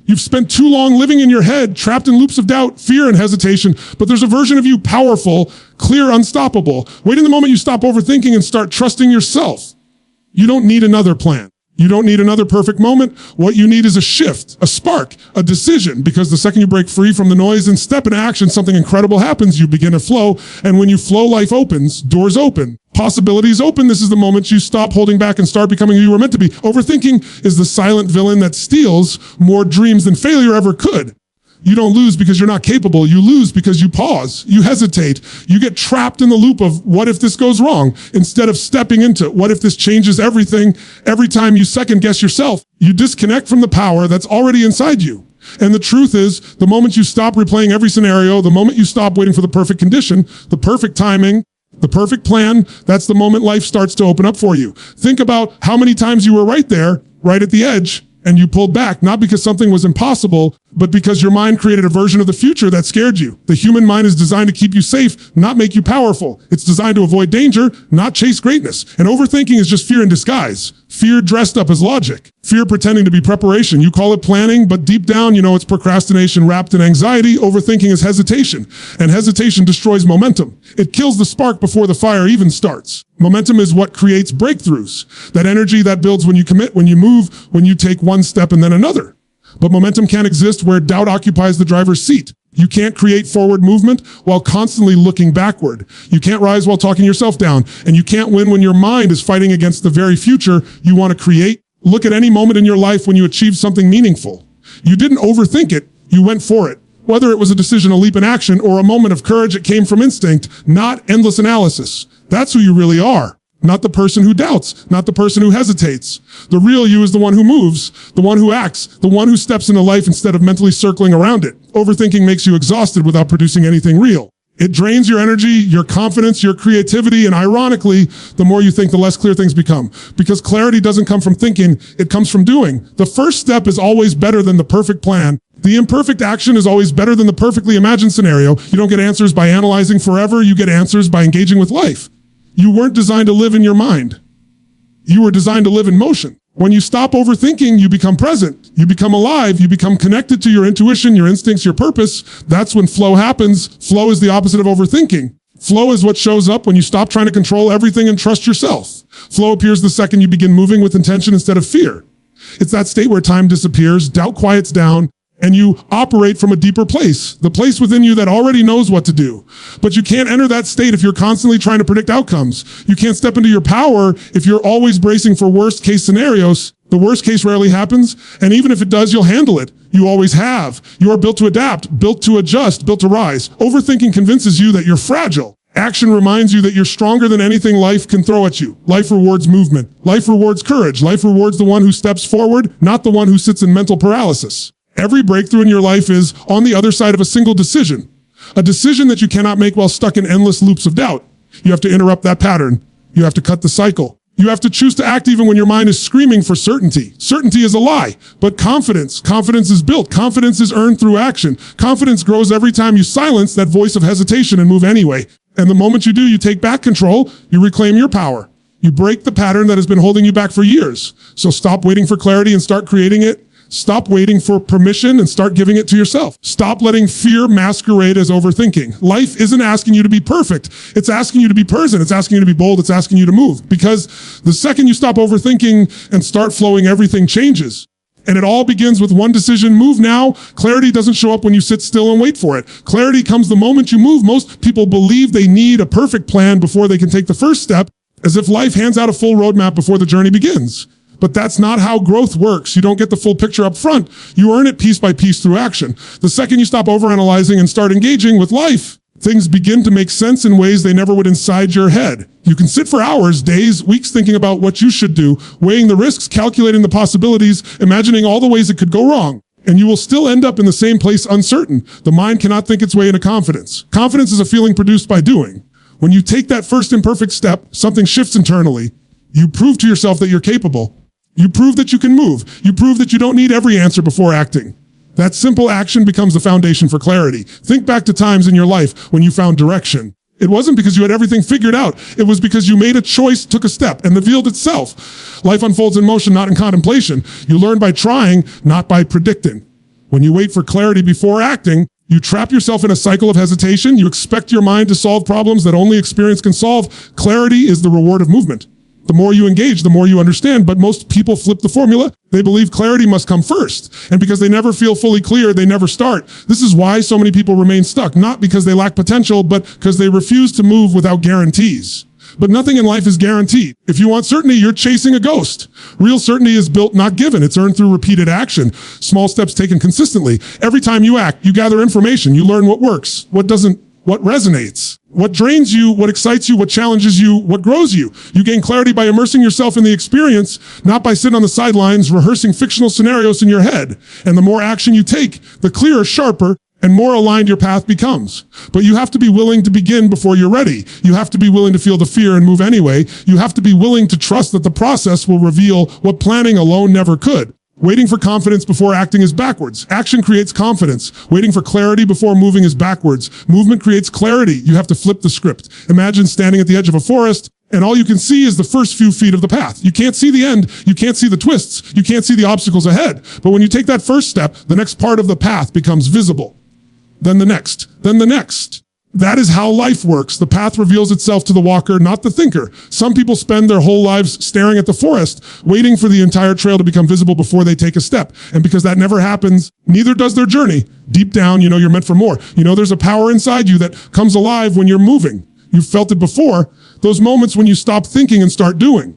You've spent too long living in your head, trapped in loops of doubt, fear, and hesitation, but there's a version of you powerful, clear, unstoppable. Wait in the moment you stop overthinking and start trusting yourself. You don't need another plan. You don't need another perfect moment. What you need is a shift, a spark, a decision, because the second you break free from the noise and step into action, something incredible happens. You begin to flow, and when you flow, life opens, doors open, possibilities open. This is the moment you stop holding back and start becoming who you were meant to be. Overthinking is the silent villain that steals more dreams than failure ever could. You don't lose because you're not capable. You lose because you pause, you hesitate, you get trapped in the loop of what if this goes wrong? Instead of stepping into what if this changes everything. Every time you second guess yourself, you disconnect from the power that's already inside you. And the truth is, the moment you stop replaying every scenario, the moment you stop waiting for the perfect condition, the perfect timing, the perfect plan, that's the moment life starts to open up for you. Think about how many times you were right there, right at the edge, and you pulled back, not because something was impossible, but because your mind created a version of the future that scared you. The human mind is designed to keep you safe, not make you powerful. It's designed to avoid danger, not chase greatness. And overthinking is just fear in disguise. Fear dressed up as logic. Fear pretending to be preparation. You call it planning, but deep down, you know it's procrastination wrapped in anxiety. Overthinking is hesitation, and hesitation destroys momentum. It kills the spark before the fire even starts. Momentum is what creates breakthroughs. That energy that builds when you commit, when you move, when you take one step and then another. But momentum can't exist where doubt occupies the driver's seat. You can't create forward movement while constantly looking backward. You can't rise while talking yourself down. And you can't win when your mind is fighting against the very future you want to create. Look at any moment in your life when you achieved something meaningful. You didn't overthink it, you went for it. Whether it was a decision, a leap in action, or a moment of courage, it came from instinct, not endless analysis. That's who you really are. Not the person who doubts, not the person who hesitates. The real you is the one who moves, the one who acts, the one who steps into life instead of mentally circling around it. Overthinking makes you exhausted without producing anything real. It drains your energy, your confidence, your creativity, and ironically, the more you think, the less clear things become. Because clarity doesn't come from thinking, it comes from doing. The first step is always better than the perfect plan. The imperfect action is always better than the perfectly imagined scenario. You don't get answers by analyzing forever, you get answers by engaging with life. You weren't designed to live in your mind. You were designed to live in motion. When you stop overthinking, you become present. You become alive. You become connected to your intuition, your instincts, your purpose. That's when flow happens. Flow is the opposite of overthinking. Flow is what shows up when you stop trying to control everything and trust yourself. Flow appears the second you begin moving with intention instead of fear. It's that state where time disappears, doubt quiets down, and you operate from a deeper place, the place within you that already knows what to do. But you can't enter that state if you're constantly trying to predict outcomes. You can't step into your power if you're always bracing for worst case scenarios. The worst case rarely happens, and even if it does, you'll handle it. You always have. You are built to adapt, built to adjust, built to rise. Overthinking convinces you that you're fragile. Action reminds you that you're stronger than anything life can throw at you. Life rewards movement. Life rewards courage. Life rewards the one who steps forward, not the one who sits in mental paralysis. Every breakthrough in your life is on the other side of a single decision. A decision that you cannot make while stuck in endless loops of doubt. You have to interrupt that pattern. You have to cut the cycle. You have to choose to act even when your mind is screaming for certainty. Certainty is a lie, but confidence is built. Confidence is earned through action. Confidence grows every time you silence that voice of hesitation and move anyway. And the moment you do, you take back control, you reclaim your power. You break the pattern that has been holding you back for years. So stop waiting for clarity and start creating it. Stop waiting for permission and start giving it to yourself. Stop letting fear masquerade as overthinking. Life isn't asking you to be perfect. It's asking you to be present. It's asking you to be bold. It's asking you to move. Because the second you stop overthinking and start flowing, everything changes. And it all begins with one decision. Move now. Clarity doesn't show up when you sit still and wait for it. Clarity comes the moment you move. Most people believe they need a perfect plan before they can take the first step, as if life hands out a full roadmap before the journey begins. But that's not how growth works. You don't get the full picture up front. You earn it piece by piece through action. The second you stop overanalyzing and start engaging with life, things begin to make sense in ways they never would inside your head. You can sit for hours, days, weeks thinking about what you should do, weighing the risks, calculating the possibilities, imagining all the ways it could go wrong. And you will still end up in the same place uncertain. The mind cannot think its way into confidence. Confidence is a feeling produced by doing. When you take that first imperfect step, something shifts internally. You prove to yourself that you're capable. You prove that you can move. You prove that you don't need every answer before acting. That simple action becomes the foundation for clarity. Think back to times in your life when you found direction. It wasn't because you had everything figured out. It was because you made a choice, took a step, and revealed itself. Life unfolds in motion, not in contemplation. You learn by trying, not by predicting. When you wait for clarity before acting, you trap yourself in a cycle of hesitation. You expect your mind to solve problems that only experience can solve. Clarity is the reward of movement. The more you engage, the more you understand. But most people flip the formula. They believe clarity must come first. And because they never feel fully clear, they never start. This is why so many people remain stuck, not because they lack potential, but because they refuse to move without guarantees. But nothing in life is guaranteed. If you want certainty, you're chasing a ghost. Real certainty is built, not given. It's earned through repeated action, small steps taken consistently. Every time you act, you gather information. You learn what works, what doesn't, what resonates, what drains you, what excites you, what challenges you, what grows you. You gain clarity by immersing yourself in the experience, not by sitting on the sidelines rehearsing fictional scenarios in your head. And the more action you take, the clearer, sharper, and more aligned your path becomes. But you have to be willing to begin before you're ready. You have to be willing to feel the fear and move anyway. You have to be willing to trust that the process will reveal what planning alone never could. Waiting for confidence before acting is backwards. Action creates confidence. Waiting for clarity before moving is backwards. Movement creates clarity. You have to flip the script. Imagine standing at the edge of a forest, and all you can see is the first few feet of the path. You can't see the end. You can't see the twists. You can't see the obstacles ahead. But when you take that first step, the next part of the path becomes visible. Then the next, then the next. That is how life works. The path reveals itself to the walker, not the thinker. Some people spend their whole lives staring at the forest, waiting for the entire trail to become visible before they take a step. And because that never happens, neither does their journey. Deep down, you know you're meant for more. You know there's a power inside you that comes alive when you're moving. You've felt it before. Those moments when you stop thinking and start doing.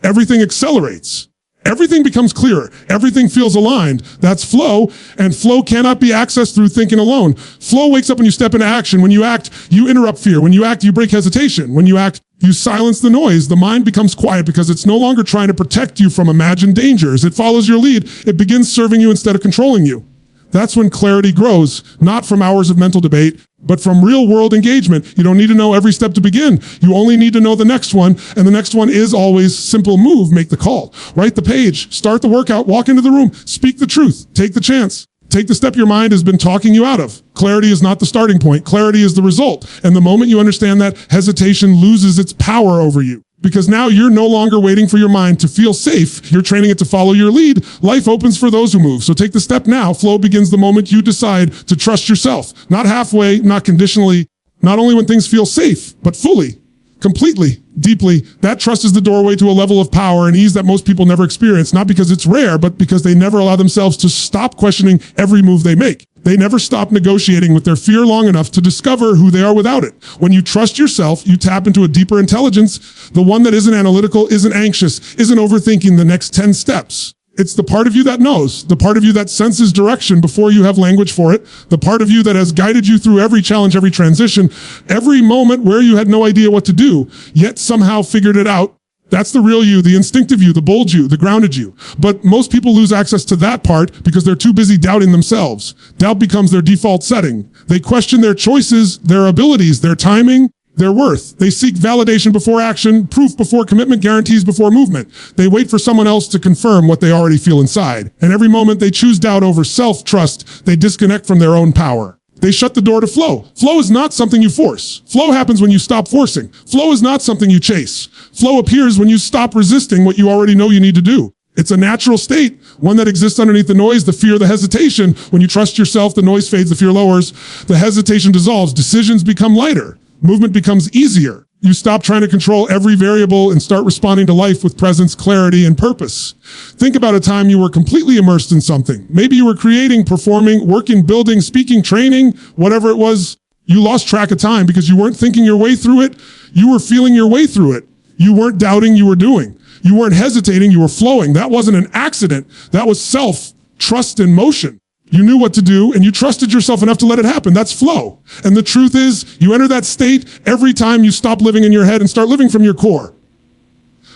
Everything accelerates. Everything becomes clearer. Everything feels aligned. That's flow, and flow cannot be accessed through thinking alone. Flow wakes up when you step into action. When you act, you interrupt fear. When you act, you break hesitation. When you act, you silence the noise. The mind becomes quiet because it's no longer trying to protect you from imagined dangers. It follows your lead. It begins serving you instead of controlling you. That's when clarity grows, not from hours of mental debate, but from real-world engagement. You don't need to know every step to begin. You only need to know the next one, and the next one is always simple move, make the call. Write the page, start the workout, walk into the room, speak the truth, take the chance. Take the step your mind has been talking you out of. Clarity is not the starting point. Clarity is the result. And the moment you understand that, hesitation loses its power over you. Because now you're no longer waiting for your mind to feel safe. You're training it to follow your lead. Life opens for those who move. So take the step now. Flow begins the moment you decide to trust yourself. Not halfway, not conditionally, not only when things feel safe, but fully, completely, deeply. That trust is the doorway to a level of power and ease that most people never experience. Not because it's rare, but because they never allow themselves to stop questioning every move they make. They never stop negotiating with their fear long enough to discover who they are without it. When you trust yourself, you tap into a deeper intelligence, the one that isn't analytical, isn't anxious, isn't overthinking the next 10 steps. It's the part of you that knows, the part of you that senses direction before you have language for it, the part of you that has guided you through every challenge, every transition, every moment where you had no idea what to do, yet somehow figured it out. That's the real you, the instinctive you, the bold you, the grounded you. But most people lose access to that part because they're too busy doubting themselves. Doubt becomes their default setting. They question their choices, their abilities, their timing, their worth. They seek validation before action, proof before commitment, guarantees before movement. They wait for someone else to confirm what they already feel inside. And every moment they choose doubt over self-trust, they disconnect from their own power. They shut the door to flow. Flow is not something you force. Flow happens when you stop forcing. Flow is not something you chase. Flow appears when you stop resisting what you already know you need to do. It's a natural state, one that exists underneath the noise, the fear, the hesitation. When you trust yourself, the noise fades, the fear lowers, the hesitation dissolves, decisions become lighter, movement becomes easier. You stop trying to control every variable and start responding to life with presence, clarity, and purpose. Think about a time you were completely immersed in something. Maybe you were creating, performing, working, building, speaking, training, whatever it was. You lost track of time because you weren't thinking your way through it. You were feeling your way through it. You weren't doubting, you were doing. You weren't hesitating, you were flowing. That wasn't an accident. That was self-trust in motion. You knew what to do and you trusted yourself enough to let it happen. That's flow. And the truth is, you enter that state every time you stop living in your head and start living from your core.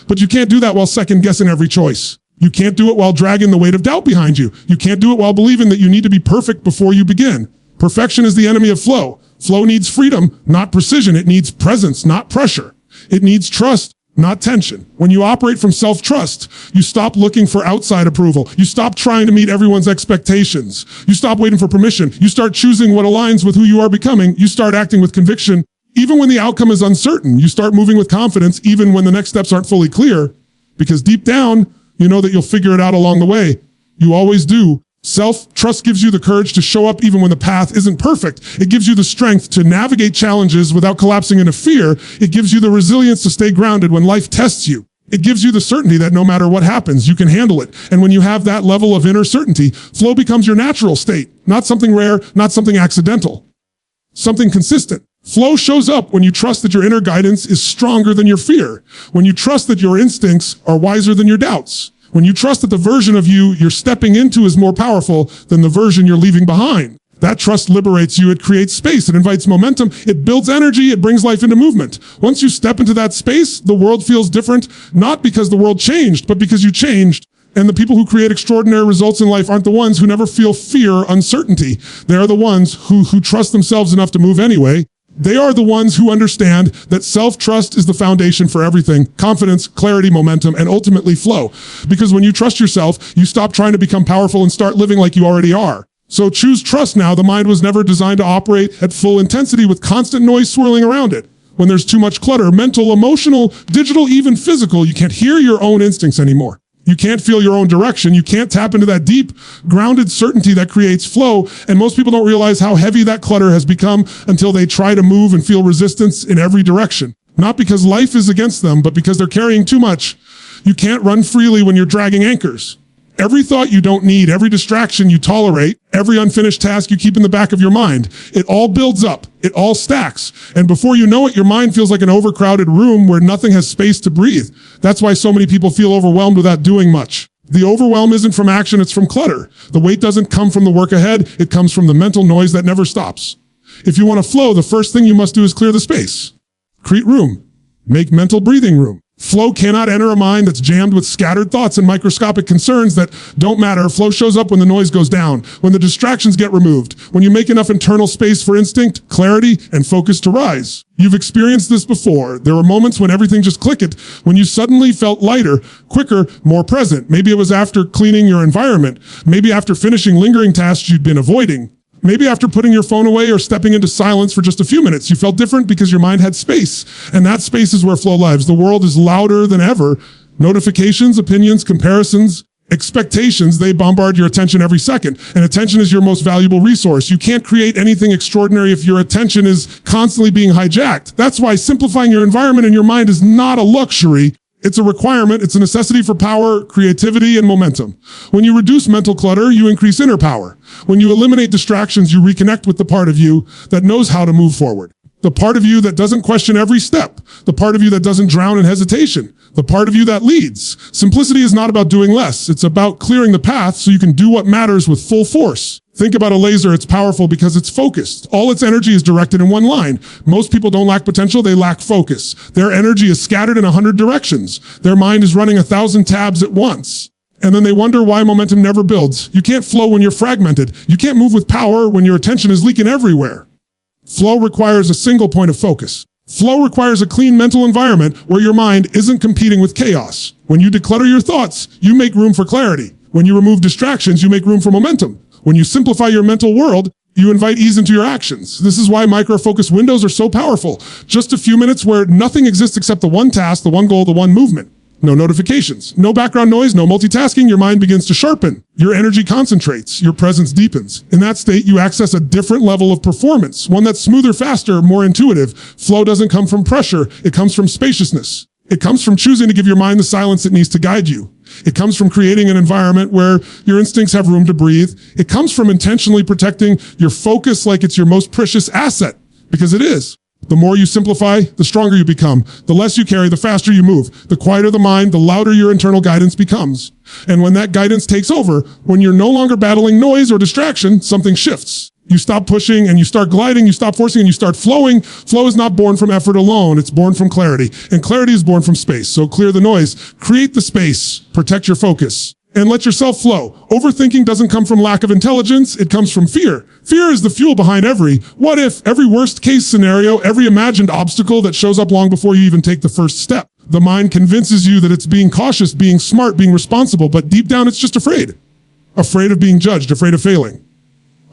But you can't do that while second guessing every choice. You can't do it while dragging the weight of doubt behind you. You can't do it while believing that you need to be perfect before you begin. Perfection is the enemy of flow. Flow needs freedom, not precision. It needs presence, not pressure. It needs trust, not tension. When you operate from self-trust, you stop looking for outside approval. You stop trying to meet everyone's expectations. You stop waiting for permission. You start choosing what aligns with who you are becoming. You start acting with conviction, even when the outcome is uncertain. You start moving with confidence, even when the next steps aren't fully clear, because deep down, you know that you'll figure it out along the way. You always do. Self-trust gives you the courage to show up even when the path isn't perfect. It gives you the strength to navigate challenges without collapsing into fear. It gives you the resilience to stay grounded when life tests you. It gives you the certainty that no matter what happens, you can handle it. And when you have that level of inner certainty, flow becomes your natural state, not something rare, not something accidental, something consistent. Flow shows up when you trust that your inner guidance is stronger than your fear, when you trust that your instincts are wiser than your doubts, when you trust that the version of you you're stepping into is more powerful than the version you're leaving behind. That trust liberates you. It creates space. It invites momentum. It builds energy. It brings life into movement. Once you step into that space, the world feels different, not because the world changed, but because you changed. And the people who create extraordinary results in life aren't the ones who never feel fear or uncertainty. They are the ones who trust themselves enough to move anyway. They are the ones who understand that self-trust is the foundation for everything: confidence, clarity, momentum, and ultimately flow. Because when you trust yourself, you stop trying to become powerful and start living like you already are. So choose trust now. The mind was never designed to operate at full intensity with constant noise swirling around it. When there's too much clutter, mental, emotional, digital, even physical, you can't hear your own instincts anymore. You can't feel your own direction. You can't tap into that deep, grounded certainty that creates flow. And most people don't realize how heavy that clutter has become until they try to move and feel resistance in every direction. Not because life is against them, but because they're carrying too much. You can't run freely when you're dragging anchors. Every thought you don't need, every distraction you tolerate, every unfinished task you keep in the back of your mind, it all builds up. It all stacks. And before you know it, your mind feels like an overcrowded room where nothing has space to breathe. That's why so many people feel overwhelmed without doing much. The overwhelm isn't from action, it's from clutter. The weight doesn't come from the work ahead, it comes from the mental noise that never stops. If you want to flow, the first thing you must do is clear the space. Create room. Make mental breathing room. Flow cannot enter a mind that's jammed with scattered thoughts and microscopic concerns that don't matter. Flow shows up when the noise goes down, when the distractions get removed, when you make enough internal space for instinct, clarity, and focus to rise. You've experienced this before. There were moments when everything just clicked, when you suddenly felt lighter, quicker, more present. Maybe it was after cleaning your environment, maybe after finishing lingering tasks you'd been avoiding. Maybe after putting your phone away or stepping into silence for just a few minutes, you felt different because your mind had space. And that space is where flow lives. The world is louder than ever. Notifications, opinions, comparisons, expectations, they bombard your attention every second. And attention is your most valuable resource. You can't create anything extraordinary if your attention is constantly being hijacked. That's why simplifying your environment and your mind is not a luxury. It's a requirement. It's a necessity for power, creativity, and momentum. When you reduce mental clutter, you increase inner power. When you eliminate distractions, you reconnect with the part of you that knows how to move forward. The part of you that doesn't question every step. The part of you that doesn't drown in hesitation. The part of you that leads. Simplicity is not about doing less. It's about clearing the path so you can do what matters with full force. Think about a laser. It's powerful because it's focused. All its energy is directed in one line. Most people don't lack potential. They lack focus. Their energy is scattered in 100 directions. Their mind is running 1,000 tabs at once. And then they wonder why momentum never builds. You can't flow when you're fragmented. You can't move with power when your attention is leaking everywhere. Flow requires a single point of focus. Flow requires a clean mental environment where your mind isn't competing with chaos. When you declutter your thoughts, you make room for clarity. When you remove distractions, you make room for momentum. When you simplify your mental world, you invite ease into your actions. This is why micro-focus windows are so powerful. Just a few minutes where nothing exists except the one task, the one goal, the one movement. No notifications, no background noise, no multitasking. Your mind begins to sharpen. Your energy concentrates. Your presence deepens. In that state, you access a different level of performance, one that's smoother, faster, more intuitive. Flow doesn't come from pressure. It comes from spaciousness. It comes from choosing to give your mind the silence it needs to guide you. It comes from creating an environment where your instincts have room to breathe. It comes from intentionally protecting your focus like it's your most precious asset, because it is. The more you simplify, the stronger you become. The less you carry, the faster you move. The quieter the mind, the louder your internal guidance becomes. And when that guidance takes over, when you're no longer battling noise or distraction, something shifts. You stop pushing and you start gliding, you stop forcing and you start flowing. Flow is not born from effort alone, it's born from clarity. And clarity is born from space. So clear the noise, create the space, protect your focus, and let yourself flow. Overthinking doesn't come from lack of intelligence, it comes from fear. Fear is the fuel behind every what if, every worst case scenario, every imagined obstacle that shows up long before you even take the first step. The mind convinces you that it's being cautious, being smart, being responsible, but deep down it's just afraid. Afraid of being judged, afraid of failing.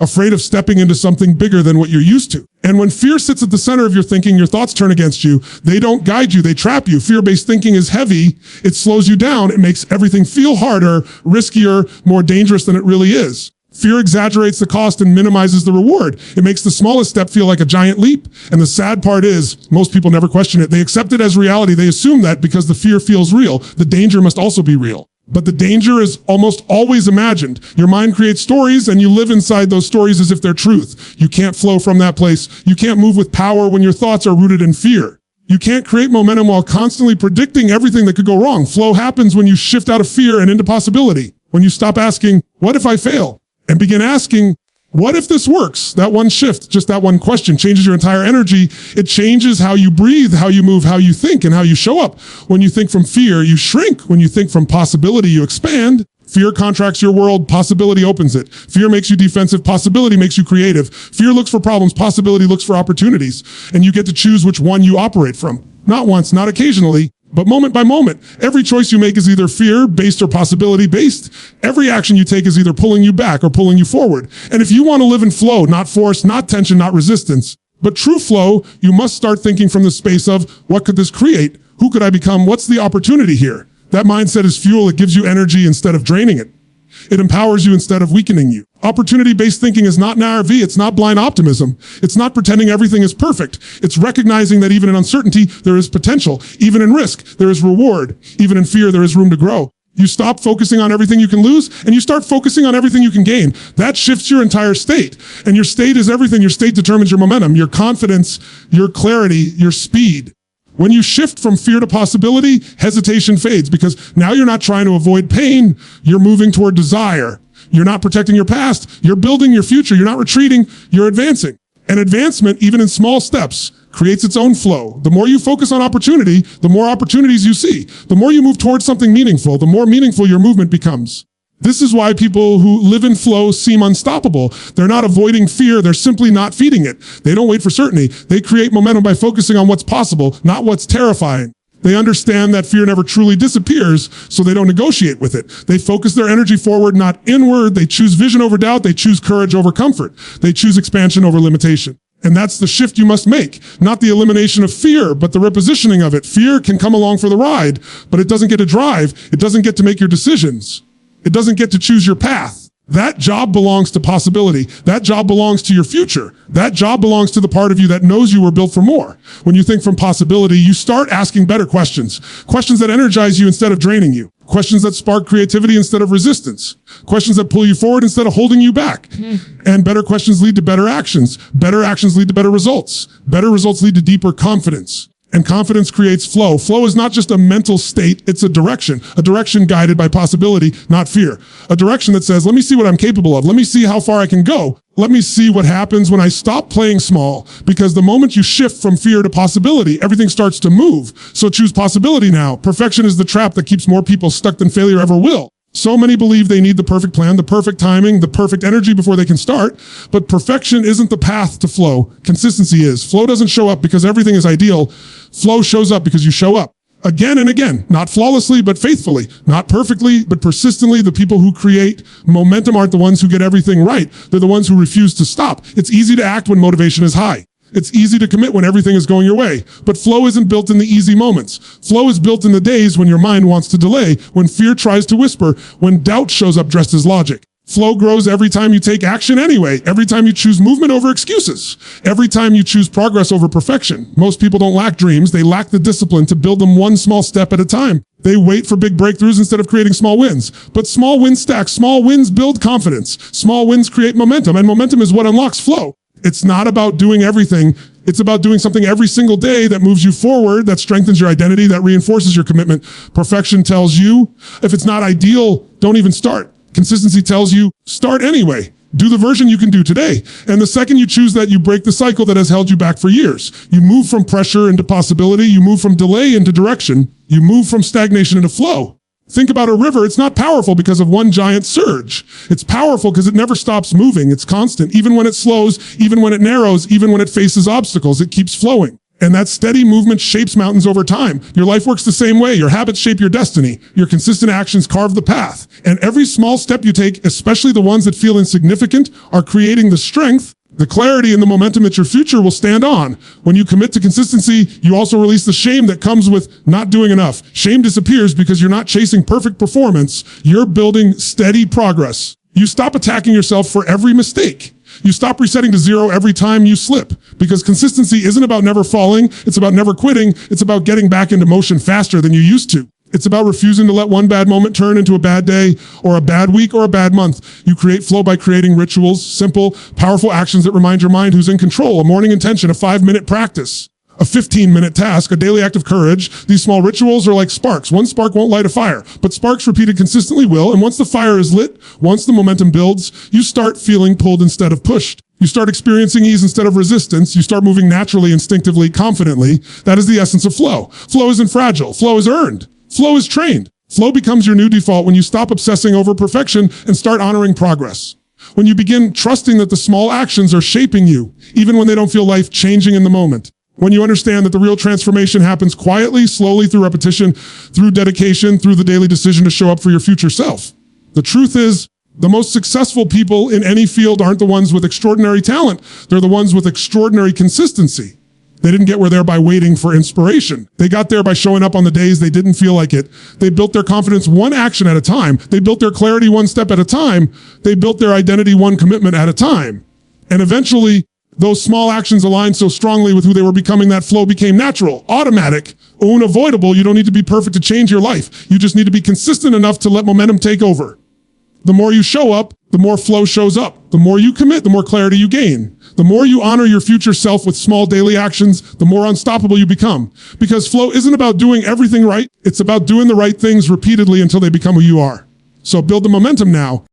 Afraid of stepping into something bigger than what you're used to. And when fear sits at the center of your thinking, your thoughts turn against you. They don't guide you, they trap you. Fear-based thinking is heavy. It slows you down. It makes everything feel harder, riskier, more dangerous than it really is. Fear exaggerates the cost and minimizes the reward. It makes the smallest step feel like a giant leap. And the sad part is, most people never question it. They accept it as reality. They assume that because the fear feels real, the danger must also be real. But the danger is almost always imagined. Your mind creates stories and you live inside those stories as if they're truth. You can't flow from that place. You can't move with power when your thoughts are rooted in fear. You can't create momentum while constantly predicting everything that could go wrong. Flow happens when you shift out of fear and into possibility. When you stop asking, what if I fail? And begin asking, what if this works? That one shift, just that one question changes your entire energy. It changes how you breathe, how you move, how you think, and how you show up. When you think from fear, you shrink. When you think from possibility, you expand. Fear contracts your world, possibility opens it. Fear makes you defensive, possibility makes you creative. Fear looks for problems, possibility looks for opportunities. And you get to choose which one you operate from. Not once, not occasionally, but moment by moment. Every choice you make is either fear-based or possibility-based. Every action you take is either pulling you back or pulling you forward. And if you want to live in flow, not force, not tension, not resistance, but true flow, you must start thinking from the space of, what could this create? Who could I become? What's the opportunity here? That mindset is fuel. It gives you energy instead of draining it. It empowers you instead of weakening you. Opportunity-based thinking is not narrow-v. It's not blind optimism. It's not pretending everything is perfect. It's recognizing that even in uncertainty, there is potential. Even in risk, there is reward. Even in fear, there is room to grow. You stop focusing on everything you can lose, and you start focusing on everything you can gain. That shifts your entire state. And your state is everything. Your state determines your momentum, your confidence, your clarity, your speed. When you shift from fear to possibility, hesitation fades because now you're not trying to avoid pain. You're moving toward desire. You're not protecting your past. You're building your future. You're not retreating. You're advancing. And advancement, even in small steps, creates its own flow. The more you focus on opportunity, the more opportunities you see. The more you move towards something meaningful, the more meaningful your movement becomes. This is why people who live in flow seem unstoppable. They're not avoiding fear. They're simply not feeding it. They don't wait for certainty. They create momentum by focusing on what's possible, not what's terrifying. They understand that fear never truly disappears, so they don't negotiate with it. They focus their energy forward, not inward. They choose vision over doubt. They choose courage over comfort. They choose expansion over limitation. And that's the shift you must make. Not the elimination of fear, but the repositioning of it. Fear can come along for the ride, but it doesn't get to drive. It doesn't get to make your decisions. It doesn't get to choose your path. That job belongs to possibility. That job belongs to your future. That job belongs to the part of you that knows you were built for more. When you think from possibility, you start asking better questions. Questions that energize you instead of draining you. Questions that spark creativity instead of resistance. Questions that pull you forward instead of holding you back. And better questions lead to better actions. Better actions lead to better results. Better results lead to deeper confidence. And confidence creates flow. Flow is not just a mental state, it's a direction guided by possibility, not fear. A direction that says, let me see what I'm capable of. Let me see how far I can go. Let me see what happens when I stop playing small. Because the moment you shift from fear to possibility, everything starts to move. So choose possibility now. Perfection is the trap that keeps more people stuck than failure ever will. So many believe they need the perfect plan, the perfect timing, the perfect energy before they can start. But perfection isn't the path to flow. Consistency is. Flow doesn't show up because everything is ideal. Flow shows up because you show up. Again and again. Not flawlessly, but faithfully. Not perfectly, but persistently. The people who create momentum aren't the ones who get everything right. They're the ones who refuse to stop. It's easy to act when motivation is high. It's easy to commit when everything is going your way. But flow isn't built in the easy moments. Flow is built in the days when your mind wants to delay, when fear tries to whisper, when doubt shows up dressed as logic. Flow grows every time you take action anyway, every time you choose movement over excuses, every time you choose progress over perfection. Most people don't lack dreams. They lack the discipline to build them one small step at a time. They wait for big breakthroughs instead of creating small wins. But small wins stack. Small wins build confidence. Small wins create momentum, and momentum is what unlocks flow. It's not about doing everything. It's about doing something every single day that moves you forward, that strengthens your identity, that reinforces your commitment. Perfection tells you, if it's not ideal, don't even start. Consistency tells you, start anyway. Do the version you can do today. And the second you choose that, you break the cycle that has held you back for years. You move from pressure into possibility. You move from delay into direction. You move from stagnation into flow. Think about a river. It's not powerful because of one giant surge. It's powerful because it never stops moving. It's constant. Even when it slows, even when it narrows, even when it faces obstacles, it keeps flowing. And that steady movement shapes mountains over time. Your life works the same way. Your habits shape your destiny. Your consistent actions carve the path. And every small step you take, especially the ones that feel insignificant, are creating the strength, the clarity, and the momentum that your future will stand on. When you commit to consistency, you also release the shame that comes with not doing enough. Shame disappears because you're not chasing perfect performance. You're building steady progress. You stop attacking yourself for every mistake. You stop resetting to zero every time you slip, because consistency isn't about never falling. It's about never quitting. It's about getting back into motion faster than you used to. It's about refusing to let one bad moment turn into a bad day or a bad week or a bad month. You create flow by creating rituals, simple, powerful actions that remind your mind who's in control. A morning intention, a 5-minute practice, a 15-minute task, a daily act of courage. These small rituals are like sparks. One spark won't light a fire, but sparks repeated consistently will. And once the fire is lit, once the momentum builds, you start feeling pulled instead of pushed. You start experiencing ease instead of resistance. You start moving naturally, instinctively, confidently. That is the essence of flow. Flow isn't fragile. Flow is earned. Flow is trained. Flow becomes your new default when you stop obsessing over perfection and start honoring progress. When you begin trusting that the small actions are shaping you, even when they don't feel life-changing in the moment. When you understand that the real transformation happens quietly, slowly, through repetition, through dedication, through the daily decision to show up for your future self. The truth is, the most successful people in any field aren't the ones with extraordinary talent. They're the ones with extraordinary consistency. They didn't get where they're by waiting for inspiration. They got there by showing up on the days they didn't feel like it. They built their confidence one action at a time. They built their clarity one step at a time. They built their identity one commitment at a time. And eventually, those small actions aligned so strongly with who they were becoming that flow became natural, automatic, unavoidable. You don't need to be perfect to change your life. You just need to be consistent enough to let momentum take over. The more you show up, the more flow shows up. The more you commit, the more clarity you gain. The more you honor your future self with small daily actions, the more unstoppable you become. Because flow isn't about doing everything right. It's about doing the right things repeatedly until they become who you are. So build the momentum now.